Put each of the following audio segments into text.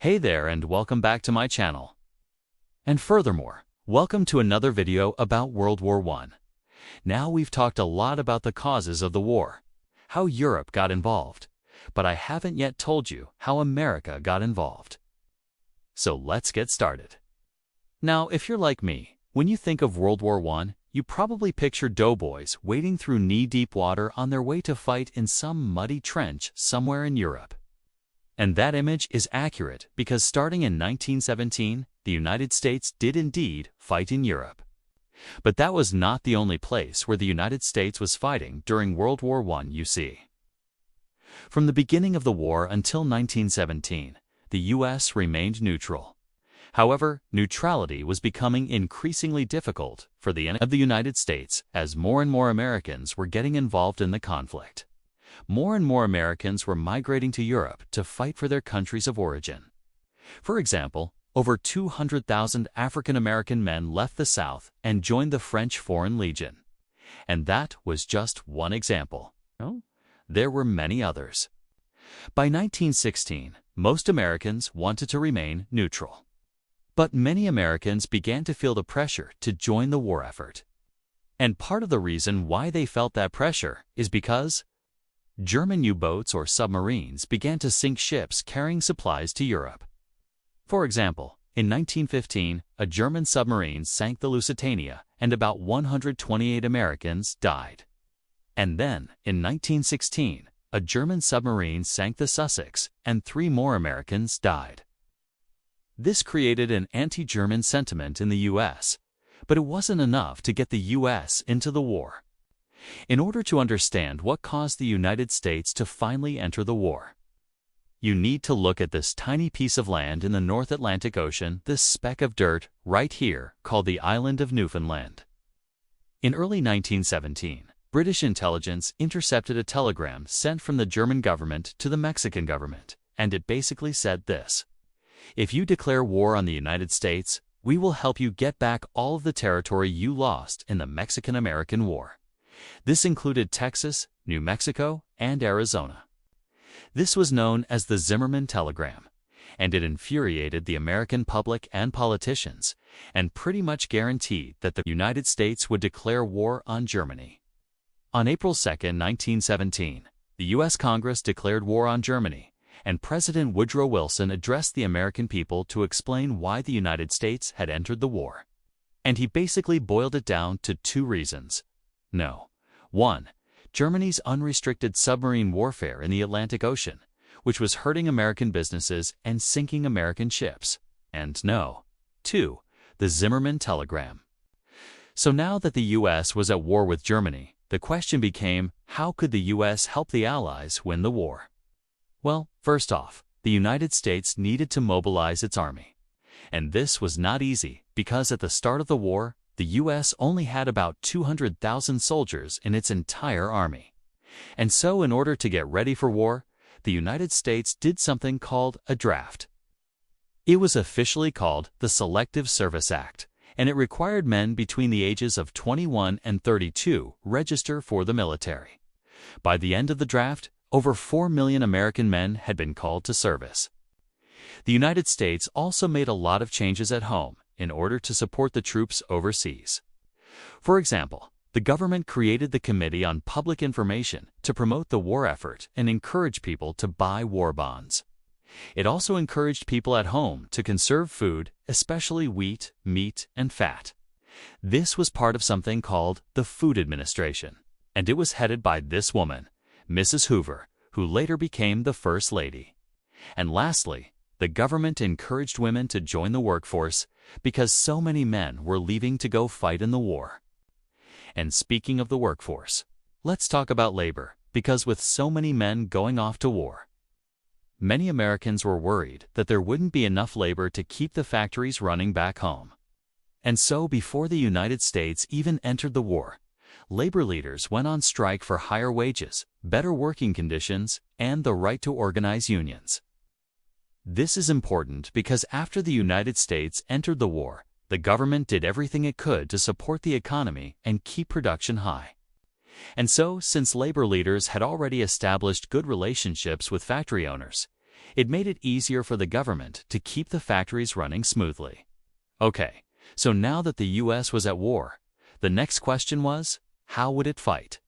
Hey there and welcome back to my channel. And furthermore, welcome to another video about World War I. Now we've talked a lot about the causes of the war, how Europe got involved, but I haven't yet told you how America got involved. So let's get started. Now, if you're like me, when you think of World War I, you probably picture doughboys wading through knee-deep water on their way to fight in some muddy trench somewhere in Europe. And that image is accurate because starting in 1917, the United States did indeed fight in Europe. But that was not the only place where the United States was fighting during World War I, you see. From the beginning of the war until 1917, the U.S. remained neutral. However, neutrality was becoming increasingly difficult for the enemy of the United States as more and more Americans were getting involved in the conflict. More and more Americans were migrating to Europe to fight for their countries of origin. For example, over 200,000 African American men left the South and joined the French Foreign Legion. And that was just one example. There were many others. By 1916, most Americans wanted to remain neutral. But many Americans began to feel the pressure to join the war effort. And part of the reason why they felt that pressure is because German U-boats or submarines began to sink ships carrying supplies to Europe. For example, in 1915, a German submarine sank the Lusitania and about 128 Americans died. And then, in 1916, a German submarine sank the Sussex and 3 more Americans died. This created an anti-German sentiment in the U.S., but it wasn't enough to get the U.S. into the war. In order to understand what caused the United States to finally enter the war, you need to look at this tiny piece of land in the North Atlantic Ocean, this speck of dirt right here called the island of Newfoundland. In early 1917, British intelligence intercepted a telegram sent from the German government to the Mexican government, and it basically said this: "If you declare war on the United States, we will help you get back all of the territory you lost in the Mexican-American War." This included Texas, New Mexico, and Arizona. This was known as the Zimmerman Telegram, and it infuriated the American public and politicians, and pretty much guaranteed that the United States would declare war on Germany. On April 2, 1917, the U.S. Congress declared war on Germany, and President Woodrow Wilson addressed the American people to explain why the United States had entered the war. And he basically boiled it down to 2 reasons. No. 1. Germany's unrestricted submarine warfare in the Atlantic Ocean, which was hurting American businesses and sinking American ships. And no. 2. The Zimmerman Telegram. So now that the U.S. was at war with Germany, the question became, how could the U.S. help the Allies win the war? Well, first off, the United States needed to mobilize its army. And this was not easy because at the start of the war, the U.S. only had about 200,000 soldiers in its entire army. And so in order to get ready for war, the United States did something called a draft. It was officially called the Selective Service Act, and it required men between the ages of 21 and 32 register for the military. By the end of the draft, over 4 million American men had been called to service. The United States also made a lot of changes at home in order to support the troops overseas. For example, the government created the Committee on Public Information to promote the war effort and encourage people to buy war bonds. It also encouraged people at home to conserve food, especially wheat, meat, and fat. This was part of something called the Food Administration, and it was headed by this woman, Mrs. Hoover, who later became the First Lady. And lastly, the government encouraged women to join the workforce because so many men were leaving to go fight in the war. And speaking of the workforce, let's talk about labor, because with so many men going off to war, many Americans were worried that there wouldn't be enough labor to keep the factories running back home. And so before the United States even entered the war, labor leaders went on strike for higher wages, better working conditions, and the right to organize unions. This is important because after the United States entered the war, the government did everything it could to support the economy and keep production high. And so, since labor leaders had already established good relationships with factory owners, It made it easier for the government to keep the factories running smoothly. Okay, so now that the U.S. was at war, the next question was, how would it fight?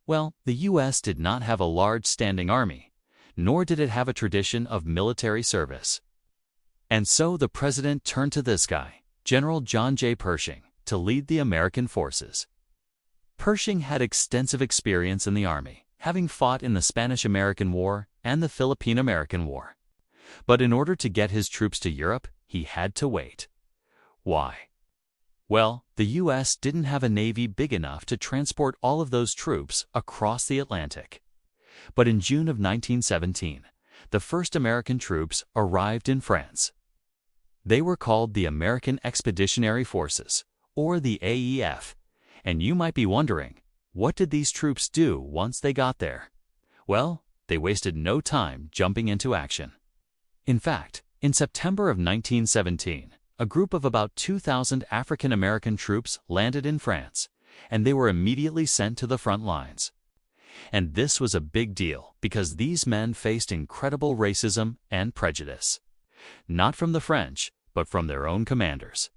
Well, the U.S. did not have a large standing army, nor did it have a tradition of military service. And so the president turned to this guy, General John J. Pershing, to lead the American forces. Pershing had extensive experience in the army, having fought in the Spanish-American War and the Philippine-American War. But in order to get his troops to Europe, he had to wait. Why? Well, the U.S. didn't have a navy big enough to transport all of those troops across the Atlantic. But in June of 1917, the first American troops arrived in France. They were called the American Expeditionary Forces, or the AEF. And you might be wondering, what did these troops do once they got there? Well, they wasted no time jumping into action. In fact, in September of 1917, a group of about 2,000 African American troops landed in France, and they were immediately sent to the front lines. And this was a big deal because these men faced incredible racism and prejudice. Not from the French, but from their own commanders.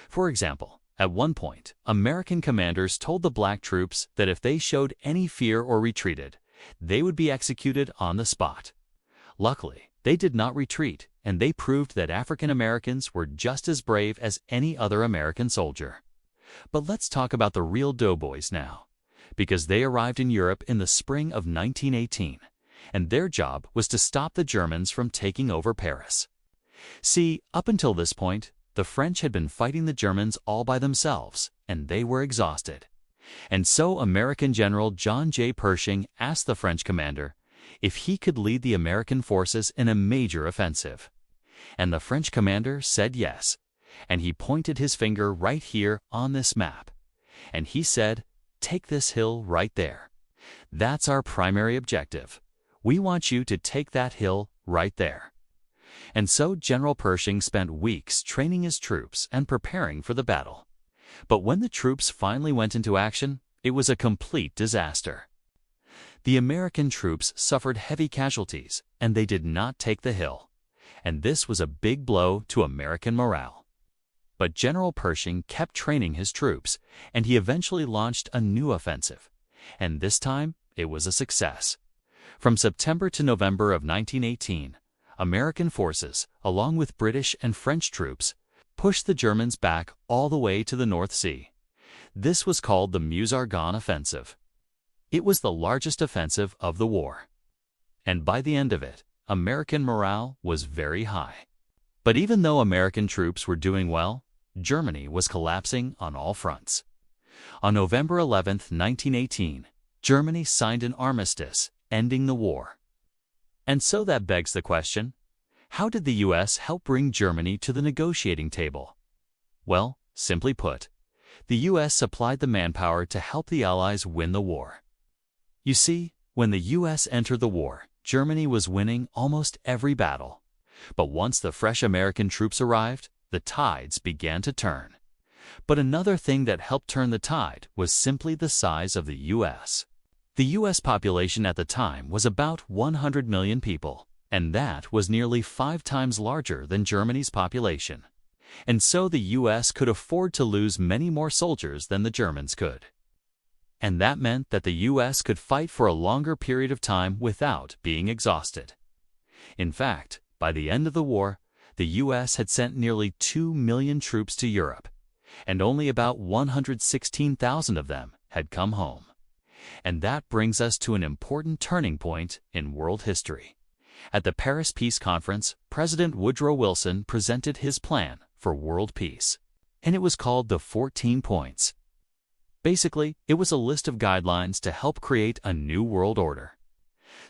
For example, at one point, American commanders told the black troops that if they showed any fear or retreated, they would be executed on the spot. Luckily, they did not retreat, and they proved that African Americans were just as brave as any other American soldier. But let's talk about the real doughboys now, because they arrived in Europe in the spring of 1918, and their job was to stop the Germans from taking over Paris. See, up until this point, the French had been fighting the Germans all by themselves, and they were exhausted. And so American General John J. Pershing asked the French commander if he could lead the American forces in a major offensive. And the French commander said yes, and he pointed his finger right here on this map. And he said, "Take this hill right there. That's our primary objective. We want you to take that hill right there." And so General Pershing spent weeks training his troops and preparing for the battle. But when the troops finally went into action, it was a complete disaster. The American troops suffered heavy casualties, and they did not take the hill. And this was a big blow to American morale. But General Pershing kept training his troops, and he eventually launched a new offensive. And this time, it was a success. From September to November of 1918, American forces, along with British and French troops, pushed the Germans back all the way to the North Sea. This was called the Meuse-Argonne Offensive. It was the largest offensive of the war. And by the end of it, American morale was very high. But even though American troops were doing well, Germany was collapsing on all fronts. On November 11, 1918, Germany signed an armistice, ending the war. And so that begs the question, how did the U.S. help bring Germany to the negotiating table? Well, simply put, the U.S. supplied the manpower to help the Allies win the war. You see, when the U.S. entered the war, Germany was winning almost every battle. But once the fresh American troops arrived, the tides began to turn. But another thing that helped turn the tide was simply the size of the U.S. The U.S. population at the time was about 100 million people, and that was nearly 5 times larger than Germany's population. And so the U.S. could afford to lose many more soldiers than the Germans could. And that meant that the U.S. could fight for a longer period of time without being exhausted. In fact, by the end of the war, the U.S. had sent nearly 2 million troops to Europe, and only about 116,000 of them had come home. And that brings us to an important turning point in world history. At the Paris Peace Conference, President Woodrow Wilson presented his plan for world peace, and it was called the 14 Points. Basically, it was a list of guidelines to help create a new world order.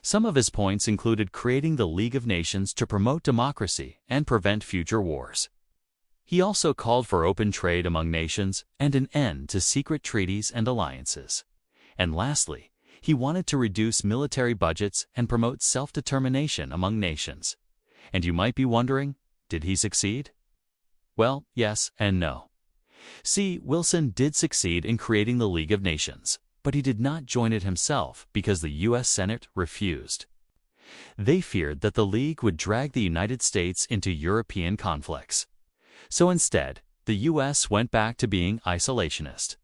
Some of his points included creating the League of Nations to promote democracy and prevent future wars. He also called for open trade among nations and an end to secret treaties and alliances. And lastly, he wanted to reduce military budgets and promote self-determination among nations. And you might be wondering, did he succeed? Well, yes and no. See, Wilson did succeed in creating the League of Nations, but he did not join it himself because the U.S. Senate refused. They feared that the League would drag the United States into European conflicts. So instead, the U.S. went back to being isolationist.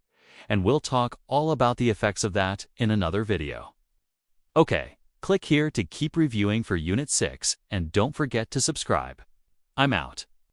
And we'll talk all about the effects of that in another video. Okay, click here to keep reviewing for Unit 6 and don't forget to subscribe. I'm out.